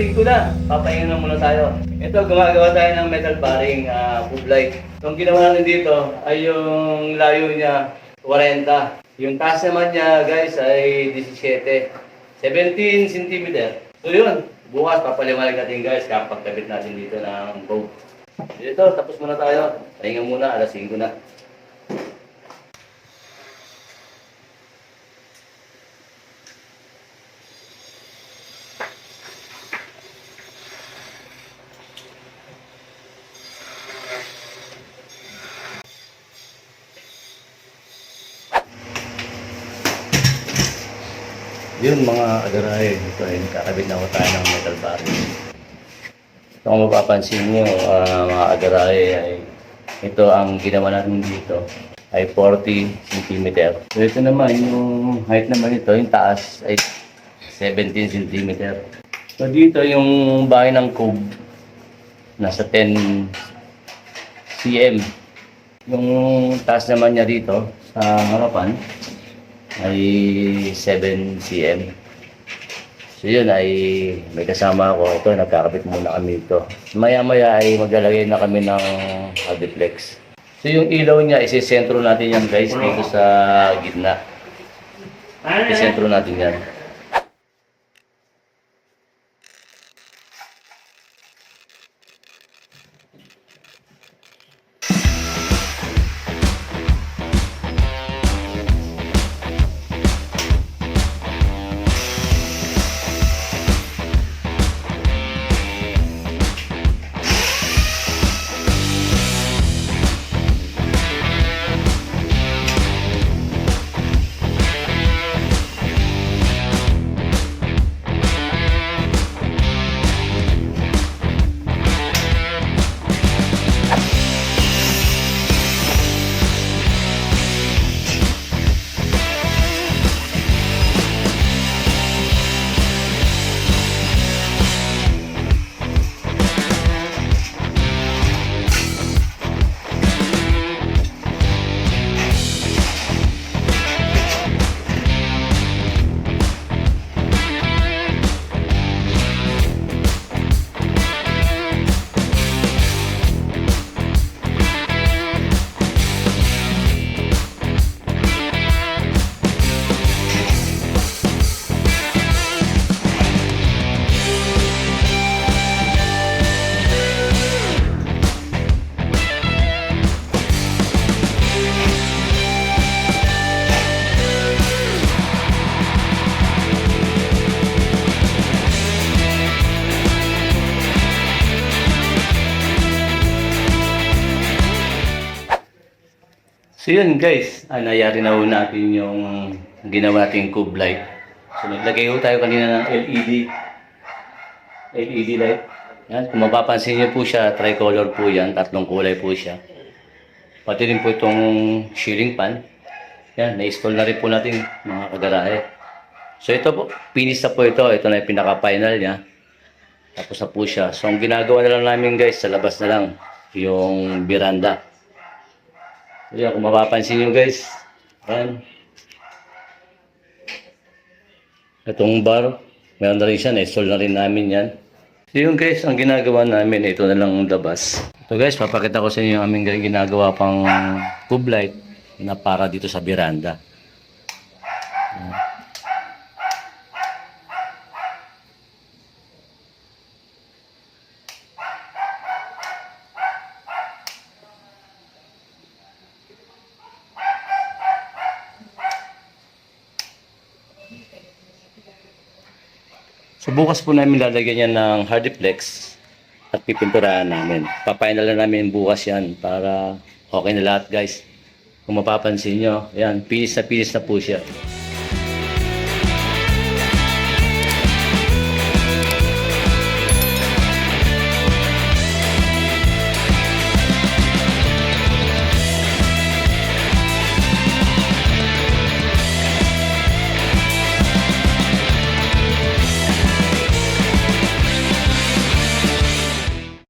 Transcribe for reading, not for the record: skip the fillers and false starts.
alas 5 na. Papahinga na muna tayo. Ito, gumagawa tayo ng metal paring tube light. Itong ginawa natin dito ay yung layo niya 40. Yung taas naman niya guys ay 17. 17 cm. So yun, bukas papaliwanag natin guys kapag kabit natin dito ng boat. Dito, tapos muna tayo. Pahinga muna, alas 5 na. Yun mga kagarahe, ito ay nakakabit na ko tayo ng metal paring. Ito kung mapapansin nyo mga kagarahe ay ito ang ginawa natin dito ay 40 cm. So ito naman yung height naman ito, yung taas ay 17 cm. So dito yung bahay ng cube nasa 10 cm. Yung taas naman niya dito sa harapan ay 7 cm. So yun ay may kasama ako. Ito, nagkakabit muna kami ito. Maya-maya ay maglalagay na kami ng Hardiplex. So yung ilaw niya, isisentro natin yan guys dito sa gitna. Isisentro natin yan. So yun guys, nangyari na ho natin yung ginawa nating cube light. So naglagay ho tayo kanina ng LED light. Yan, kung mapapansin niyo po siya, tricolor po yan, 3 kulay po siya. Pati rin po itong ceiling fan. Yan, na-install na rin po natin mga kagarahe. So ito po, finish na po ito. Ito na yung pinaka-final niya. Tapos na po siya. So ang ginagawa na lang namin guys, sa labas na lang, yung veranda. So yan, kung mapapansin nyo guys, yan. Itong bar, meron na rin siya, na-install na rin namin yan. So yun guys, ang ginagawa namin, ito na lang ang labas. So guys, papakita ko sa inyo yung aming ginagawa pang cube light na para dito sa veranda. So bukas po namin lalagyan yan ng Hardiplex at pipinturahan namin. Papainal na namin bukas yan para okay na lahat guys. Kung mapapansin nyo, yan, pinis na po siya.